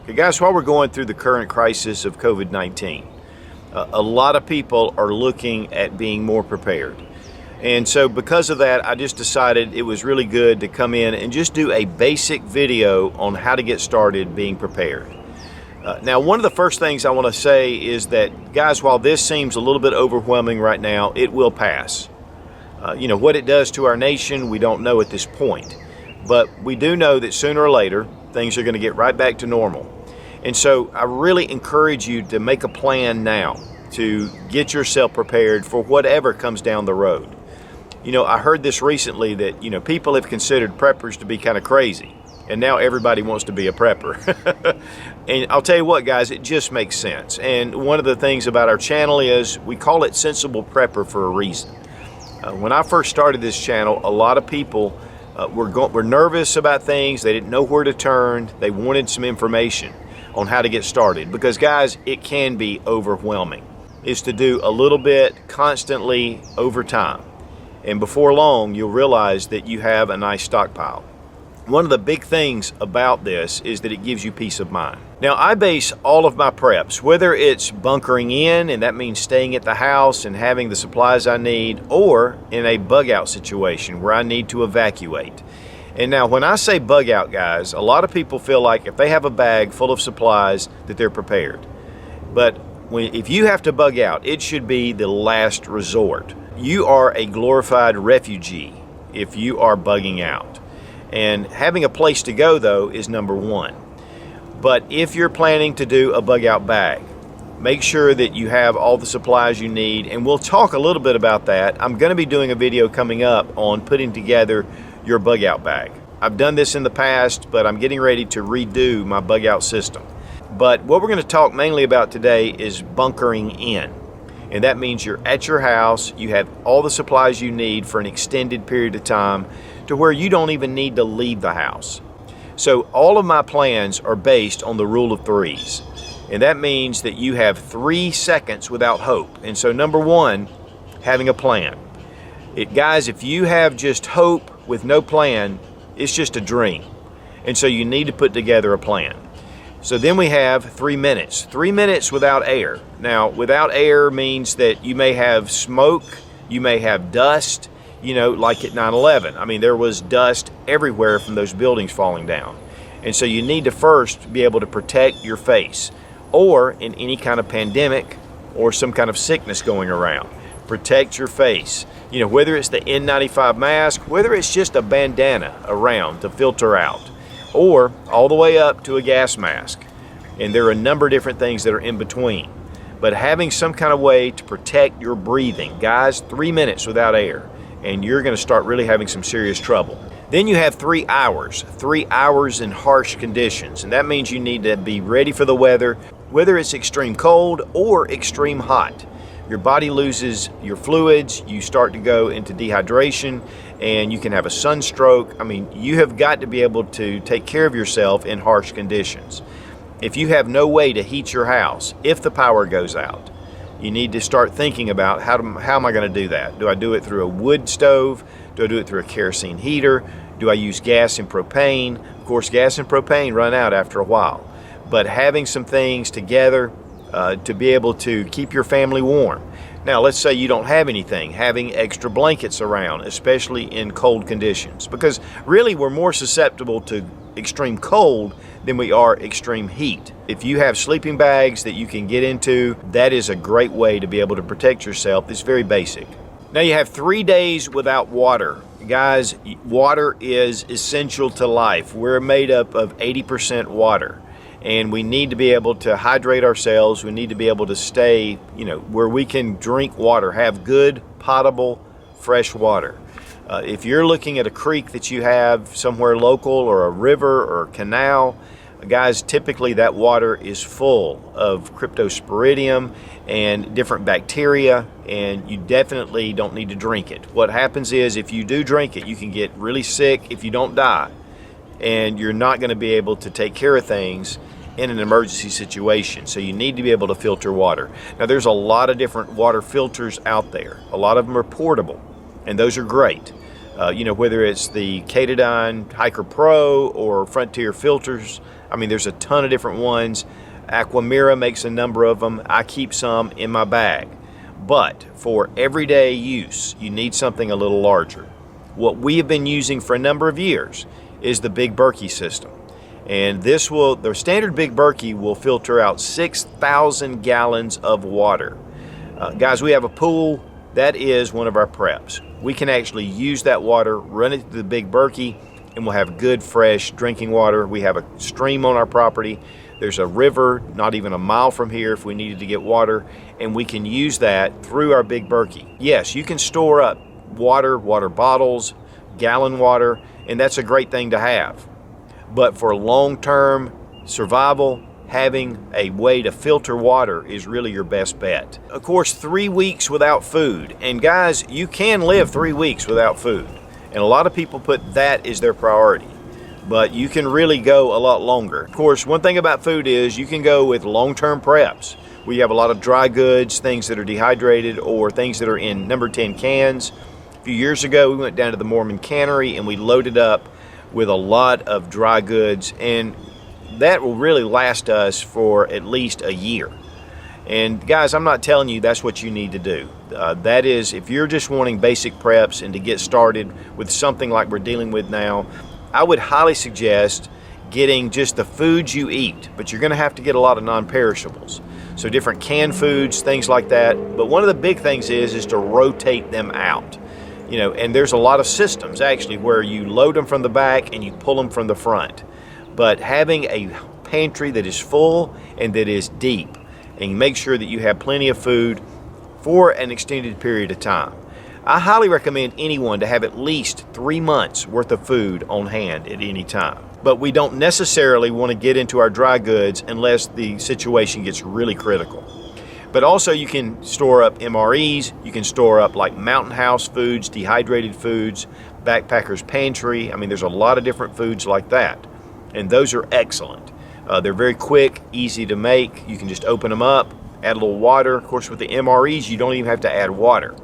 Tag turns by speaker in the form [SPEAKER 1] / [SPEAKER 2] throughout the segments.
[SPEAKER 1] Okay, guys, while we're going through the current crisis of COVID-19, a lot of people are looking at being more prepared. And so because of that, I just decided it was really good to come in and just do a basic video on how to get started being prepared. Now, one of the first things I want to say is that, guys, while this seems a little bit overwhelming right now, it will pass. What it does to our nation, we don't know at this point. But we do know that sooner or later, things are going to get right back to normal. And so I really encourage you to make a plan now to get yourself prepared for whatever comes down the road. I heard this recently that, people have considered preppers to be kind of crazy. And now everybody wants to be a prepper. And I'll tell you what, guys, it just makes sense. And one of the things about our channel is we call it Sensible Prepper for a reason. When I first started this channel, a lot of people were nervous about things. They didn't know where to turn. They wanted some information on how to get started, because guys, it can be overwhelming. It's to do a little bit constantly over time, and before long you'll realize that you have a nice stockpile. One of the big things about this is that it gives you peace of mind. Now, I base all of my preps, whether it's bunkering in, and that means staying at the house and having the supplies I need, or in a bug out situation where I need to evacuate. And now when I say bug out, guys, a lot of people feel like if they have a bag full of supplies that they're prepared. But if you have to bug out, it should be the last resort. You are a glorified refugee if you are bugging out. And having a place to go, though, is number one. But if you're planning to do a bug out bag, make sure that you have all the supplies you need, and we'll talk a little bit about that. I'm going to be doing a video coming up on putting together your bug out bag. I've done this in the past, but I'm getting ready to redo my bug out system. But what we're going to talk mainly about today is bunkering in. And that means you're at your house, you have all the supplies you need for an extended period of time to where you don't even need to leave the house. So all of my plans are based on the rule of threes. And that means that you have 3 seconds without hope. And so number one, having a plan. Guys, if you have just hope with no plan, it's just a dream. And so you need to put together a plan. So then we have 3 minutes. 3 minutes without air. Now, without air means that you may have smoke, you may have dust, like at 9/11. I mean, there was dust everywhere from those buildings falling down. And so you need to first be able to protect your face, or in any kind of pandemic or some kind of sickness going around. Protect your face. Whether it's the N95 mask, whether it's just a bandana around to filter out, or all the way up to a gas mask. And there are a number of different things that are in between. But having some kind of way to protect your breathing. Guys, 3 minutes without air, and you're going to start really having some serious trouble. Then you have 3 hours. 3 hours in harsh conditions. And that means you need to be ready for the weather, whether it's extreme cold or extreme hot. Your body loses your fluids, you start to go into dehydration, and you can have a sunstroke. I mean, you have got to be able to take care of yourself in harsh conditions. If you have no way to heat your house, if the power goes out, you need to start thinking about how am I going to do that? Do I do it through a wood stove? Do I do it through a kerosene heater? Do I use gas and propane? Of course, gas and propane run out after a while. But having some things together to be able to keep your family warm. Now, let's say you don't have anything, having extra blankets around, especially in cold conditions, because really we're more susceptible to extreme cold than we are extreme heat. If you have sleeping bags that you can get into, that is a great way to be able to protect yourself. It's very basic. Now you have 3 days without water. Guys, water is essential to life. We're made up of 80% water. And we need to be able to hydrate ourselves. We need to be able to stay, where we can drink water, have good, potable, fresh water. If you're looking at a creek that you have somewhere local, or a river or a canal, guys, typically that water is full of cryptosporidium and different bacteria, and you definitely don't need to drink it. What happens is, if you do drink it, you can get really sick if you don't die, and you're not going to be able to take care of things in an emergency situation. So you need to be able to filter water. Now, there's a lot of different water filters out there. A lot of them are portable, and those are great. Whether it's the Katadyn Hiker Pro or Frontier filters, I mean, there's a ton of different ones. Aquamira makes a number of them. I keep some in my bag. But for everyday use, you need something a little larger. What we have been using for a number of years is the Big Berkey system. And the standard Big Berkey will filter out 6,000 gallons of water. Guys, we have a pool. That is one of our preps. We can actually use that water, run it through the Big Berkey, and we'll have good, fresh drinking water. We have a stream on our property. There's a river not even a mile from here if we needed to get water, and we can use that through our Big Berkey. Yes, you can store up water bottles, gallon water, and that's a great thing to have. But for long-term survival, having a way to filter water is really your best bet. Of course, 3 weeks without food. And guys, you can live 3 weeks without food. And a lot of people put that as their priority. But you can really go a lot longer. Of course, one thing about food is you can go with long-term preps. We have a lot of dry goods, things that are dehydrated, or things that are in number 10 cans. A few years ago, we went down to the Mormon cannery and we loaded up with a lot of dry goods, and that will really last us for at least a year. And guys, I'm not telling you that's what you need to do. That is, if you're just wanting basic preps and to get started with something like we're dealing with now, I would highly suggest getting just the foods you eat, but you're going to have to get a lot of non-perishables. So different canned foods, things like that. But one of the big things is to rotate them out. You know, and there's a lot of systems actually where you load them from the back and you pull them from the front. But having a pantry that is full and that is deep, and make sure that you have plenty of food for an extended period of time. I highly recommend anyone to have at least 3 months worth of food on hand at any time. But we don't necessarily want to get into our dry goods unless the situation gets really critical. But also you can store up MREs, you can store up like Mountain House foods, dehydrated foods, Backpacker's Pantry. I mean, there's a lot of different foods like that. And those are excellent. They're very quick, easy to make. You can just open them up, add a little water. Of course, with the MREs, you don't even have to add water.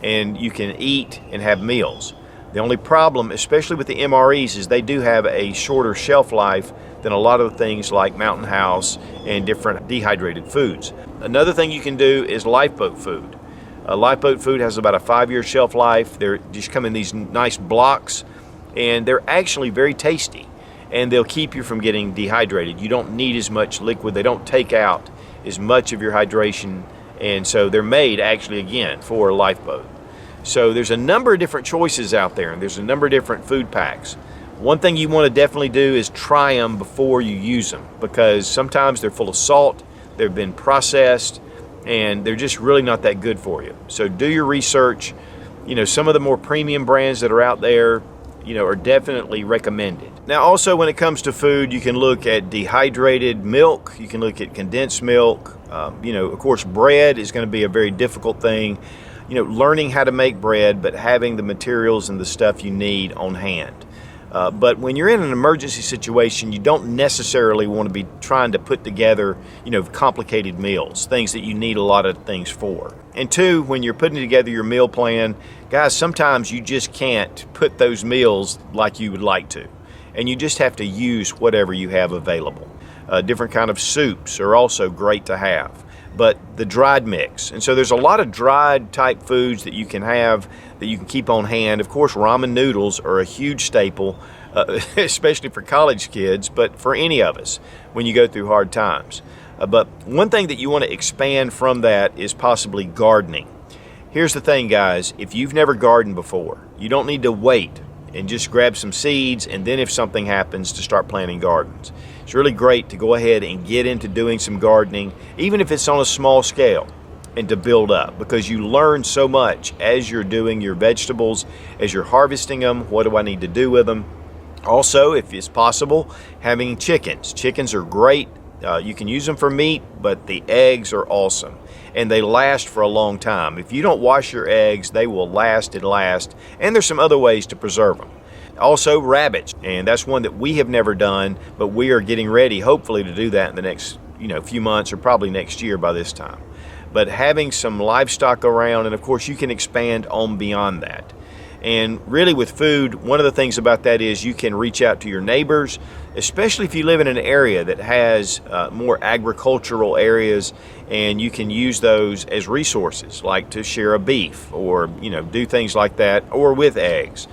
[SPEAKER 1] And you can eat and have meals. The only problem, especially with the MREs, is they do have a shorter shelf life than a lot of things like Mountain House and different dehydrated foods. Another thing you can do is lifeboat food. Lifeboat food has about a 5-year shelf life. They just come in these nice blocks, and they're actually very tasty, and they'll keep you from getting dehydrated. You don't need as much liquid. They don't take out as much of your hydration, and so they're made actually, again, for a lifeboat. So there's a number of different choices out there, and there's a number of different food packs. One thing you want to definitely do is try them before you use them, because sometimes they're full of salt, they've been processed, and they're just really not that good for you. So do your research. You know, some of the more premium brands that are out there, you know, are definitely recommended. Now also, when it comes to food, you can look at dehydrated milk, you can look at condensed milk. You know, of course, bread is going to be a very difficult thing. You know, learning how to make bread, but having the materials and the stuff you need on hand. But when you're in an emergency situation, you don't necessarily want to be trying to put together, you know, complicated meals, things that you need a lot of things for. And two, when you're putting together your meal plan, guys, sometimes you just can't put those meals like you would like to. And you just have to use whatever you have available. Different kind of soups are also great to have. But the dried mix. And so there's a lot of dried type foods that you can have that you can keep on hand. Of course, ramen noodles are a huge staple, especially for college kids, but for any of us when you go through hard times. But one thing that you want to expand from that is possibly gardening. Here's the thing, guys. If you've never gardened before, you don't need to wait and just grab some seeds and then if something happens to start planting gardens. It's really great to go ahead and get into doing some gardening, even if it's on a small scale, and to build up, because you learn so much as you're doing your vegetables, as you're harvesting them. What do I need to do with them? Also, if it's possible, having chickens. Chickens are great. You can use them for meat, but the eggs are awesome, and they last for a long time. If you don't wash your eggs, they will last and last, and there's some other ways to preserve them. Also, rabbits, and that's one that we have never done, but we are getting ready, hopefully, to do that in the next, few months, or probably next year by this time. But having some livestock around, and of course, you can expand on beyond that. And really with food, one of the things about that is you can reach out to your neighbors, especially if you live in an area that has more agricultural areas, and you can use those as resources, like to share a beef or do things like that, or with eggs,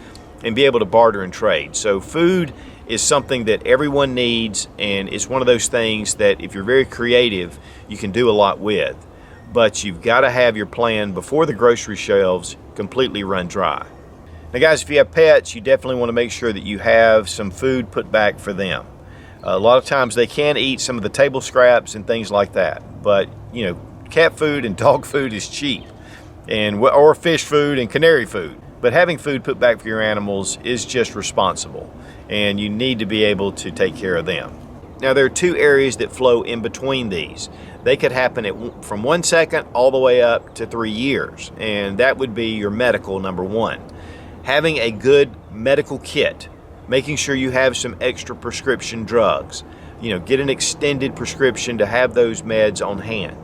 [SPEAKER 1] and be able to barter and trade. So food is something that everyone needs, and it's one of those things that if you're very creative, you can do a lot with. But you've got to have your plan before the grocery shelves completely run dry. Now guys, if you have pets, you definitely want to make sure that you have some food put back for them. A lot of times they can eat some of the table scraps and things like that, but cat food and dog food is cheap, or fish food and canary food. But having food put back for your animals is just responsible, and you need to be able to take care of them. Now there are two areas that flow in between these. They could happen from 1 second all the way up to 3 years, and that would be your medical number one. Having a good medical kit, making sure you have some extra prescription drugs, get an extended prescription to have those meds on hand.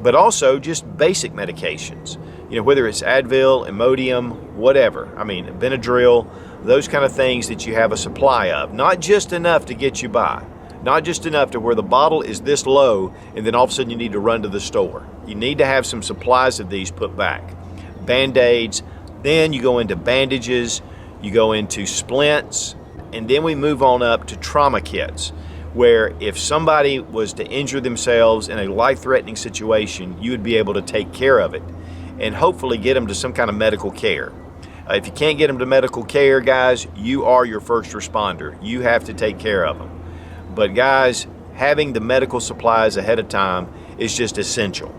[SPEAKER 1] But also just basic medications, whether it's Advil, Imodium, whatever. Benadryl, those kind of things that you have a supply of. Not just enough to get you by. Not just enough to where the bottle is this low and then all of a sudden you need to run to the store. You need to have some supplies of these put back. Band-Aids, then you go into bandages, you go into splints, and then we move on up to trauma kits, where if somebody was to injure themselves in a life-threatening situation, you would be able to take care of it and hopefully get them to some kind of medical care. If you can't get them to medical care, guys, you are your first responder. You have to take care of them. But guys, having the medical supplies ahead of time is just essential.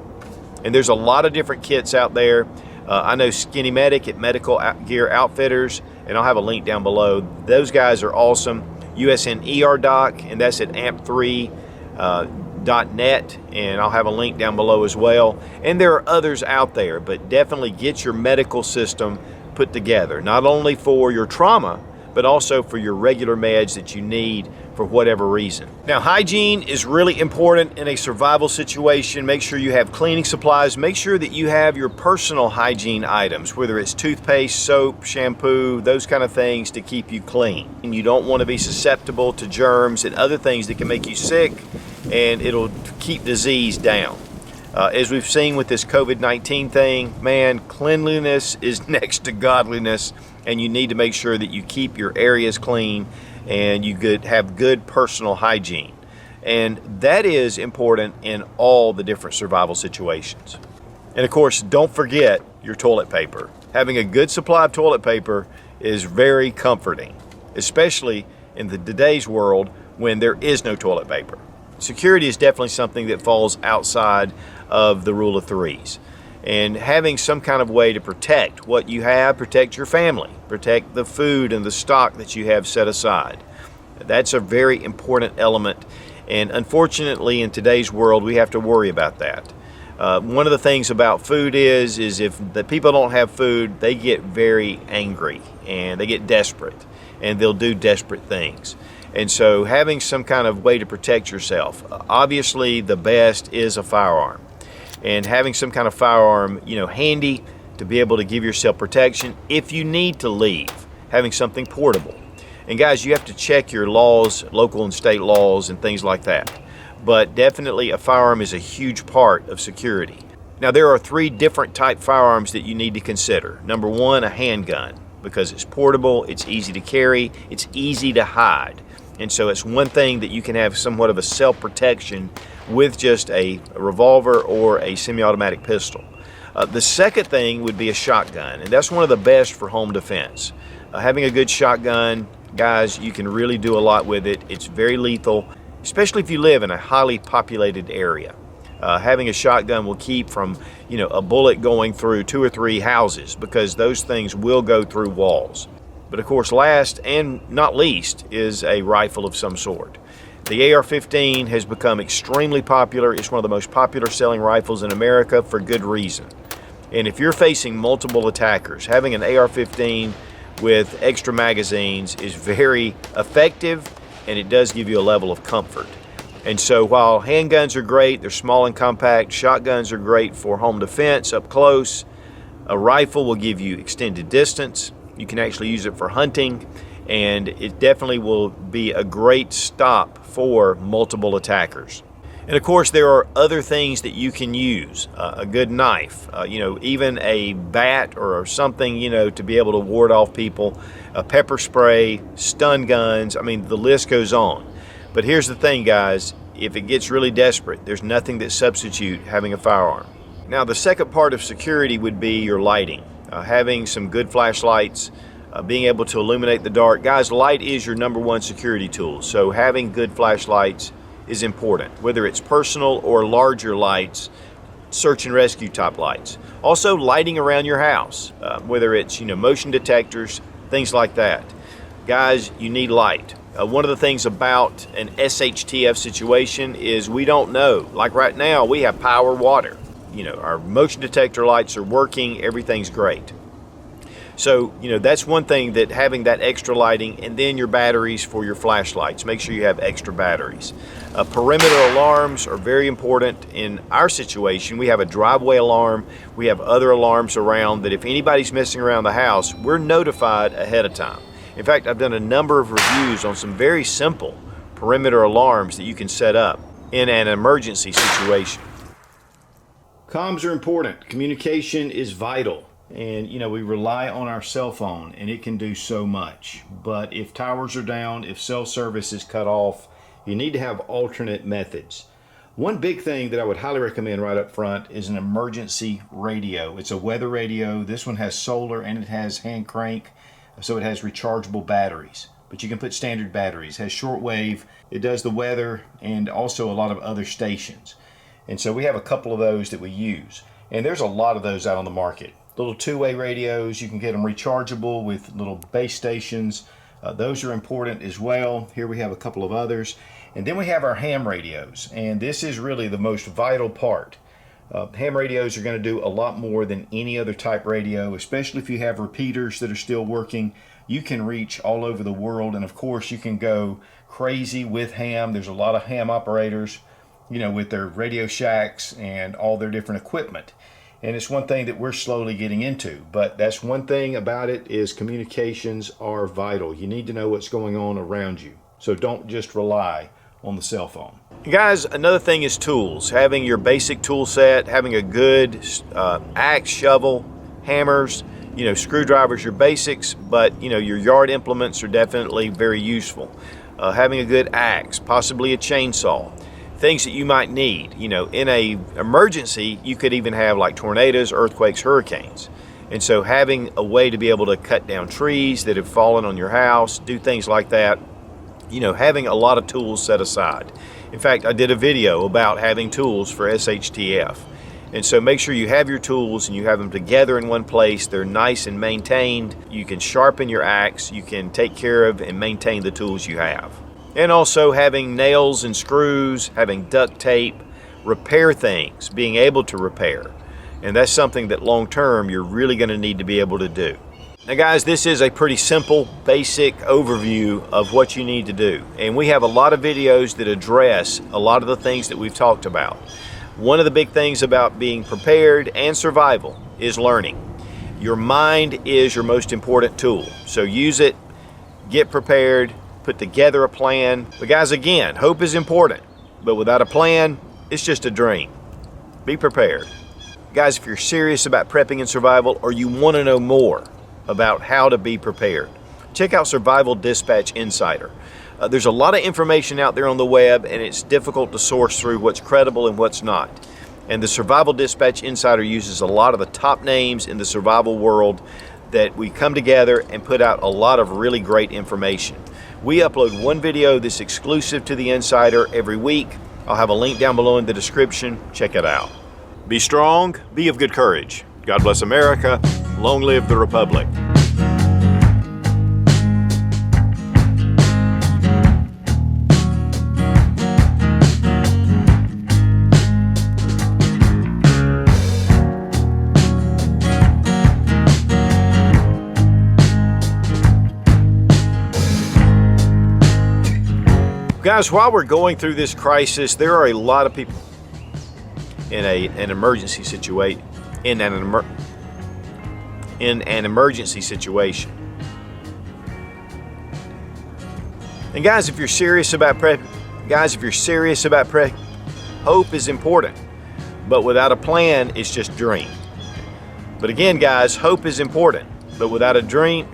[SPEAKER 1] And there's a lot of different kits out there. I know Skinny Medic at Medical Gear Outfitters, and I'll have a link down below. Those guys are awesome. USNERDoc, and that's at amp3.net, and I'll have a link down below as well. And there are others out there, but definitely get your medical system put together, not only for your trauma, but also for your regular meds that you need for whatever reason. Now, hygiene is really important in a survival situation. Make sure you have cleaning supplies. Make sure that you have your personal hygiene items, whether it's toothpaste, soap, shampoo, those kind of things to keep you clean. And you don't want to be susceptible to germs and other things that can make you sick, and it'll keep disease down. As we've seen with this COVID-19 thing, man, cleanliness is next to godliness, and you need to make sure that you keep your areas clean and you have good personal hygiene. And that is important in all the different survival situations. And of course, don't forget your toilet paper. Having a good supply of toilet paper is very comforting, especially in today's world when there is no toilet paper. Security is definitely something that falls outside of the rule of threes. And having some kind of way to protect what you have, protect your family, protect the food and the stock that you have set aside. That's a very important element. And unfortunately, in today's world, we have to worry about that. One of the things about food is if the people don't have food, they get very angry and they get desperate, and they'll do desperate things. And so having some kind of way to protect yourself, obviously the best is a firearm. And having some kind of firearm, handy to be able to give yourself protection if you need to leave, having something portable. And guys, you have to check your laws, local and state laws and things like that. But definitely a firearm is a huge part of security. Now there are 3 different type firearms that you need to consider. Number 1, a handgun, because it's portable, it's easy to carry, it's easy to hide. And so it's one thing that you can have somewhat of a self-protection with just a revolver or a semi-automatic pistol. The second thing would be a shotgun, and that's one of the best for home defense. Having a good shotgun, guys, you can really do a lot with it. It's very lethal, especially if you live in a highly populated area. Having a shotgun will keep from, a bullet going through 2 or 3 houses, because those things will go through walls. But of course, last and not least is a rifle of some sort. The AR-15 has become extremely popular. It's one of the most popular selling rifles in America for good reason. And if you're facing multiple attackers, having an AR-15 with extra magazines is very effective, and it does give you a level of comfort. And so while handguns are great, they're small and compact, shotguns are great for home defense up close, a rifle will give you extended distance, You can actually use it for hunting, and it definitely will be a great stop for multiple attackers. And of course, there are other things that you can use. A good knife, even a bat or something, to be able to ward off people. A pepper spray, stun guns. I mean, the list goes on. But here's the thing, guys. If it gets really desperate, there's nothing that substitute having a firearm. Now, the second part of security would be your lighting. Having some good flashlights, being able to illuminate the dark. Guys, light is your #1 security tool. So having good flashlights is important, whether it's personal or larger lights, search and rescue type lights. Also, lighting around your house, whether it's motion detectors, things like that. Guys, you need light. One of the things about an SHTF situation is we don't know. Like right now, we have power water. Our motion detector lights are working, everything's great. So, that's one thing, that having that extra lighting, and then your batteries for your flashlights. Make sure you have extra batteries. Perimeter alarms are very important in our situation. We have a driveway alarm. We have other alarms around that if anybody's messing around the house, we're notified ahead of time. In fact, I've done a number of reviews on some very simple perimeter alarms that you can set up in an emergency situation. Comms are important. Communication is vital. And we rely on our cell phone, and it can do so much. But if towers are down, if cell service is cut off, you need to have alternate methods. One big thing that I would highly recommend right up front is an emergency radio. It's a weather radio. This one has solar and it has hand crank, so it has rechargeable batteries. But you can put standard batteries. It has shortwave. It does the weather and also a lot of other stations. And so we have a couple of those that we use. And there's a lot of those out on the market. Little two-way radios, you can get them rechargeable with little base stations. Those are important as well. Here we have a couple of others. And then we have our ham radios, and this is really the most vital part. Ham radios are going to do a lot more than any other type radio, especially if you have repeaters that are still working. You can reach all over the world, and of course you can go crazy with ham. There's a lot of ham operators, with their Radio Shacks and all their different equipment. And it's one thing that we're slowly getting into, but that's one thing about it, is communications are vital. You need to know what's going on around you. So don't just rely on the cell phone. Guys, another thing is tools. Having your basic tool set, having a good axe, shovel, hammers, screwdrivers, your basics, but your yard implements are definitely very useful. Having a good axe, possibly a chainsaw. Things that you might need. In a emergency, you could even have like tornadoes, earthquakes, hurricanes. And so having a way to be able to cut down trees that have fallen on your house, do things like that, having a lot of tools set aside. In fact, I did a video about having tools for SHTF. And so make sure you have your tools and you have them together in one place. They're nice and maintained. You can sharpen your axe. You can take care of and maintain the tools you have. And also having nails and screws, having duct tape, repair things, being able to repair. And that's something that long term you're really going to need to be able to do. Now guys, this is a pretty simple, basic overview of what you need to do. And we have a lot of videos that address a lot of the things that we've talked about. One of the big things about being prepared and survival is learning. Your mind is your most important tool. So use it, get prepared, put together a plan. But guys, again, hope is important, but without a plan, it's just a dream. Be prepared. Guys, if you're serious about prepping and survival, or you want to know more about how to be prepared, check out Survival Dispatch Insider. There's a lot of information out there on the web, and it's difficult to source through what's credible and what's not. And the Survival Dispatch Insider uses a lot of the top names in the survival world that we come together and put out a lot of really great information. We upload one video that's exclusive to the Insider every week. I'll have a link down below in the description. Check it out. Be strong, be of good courage. God bless America. Long live the Republic. Guys, while we're going through this crisis, there are a lot of people in an emergency situation. And guys, if you're serious about prep, hope is important. But without a plan, it's just dream. But again, guys, hope is important. But without a dream,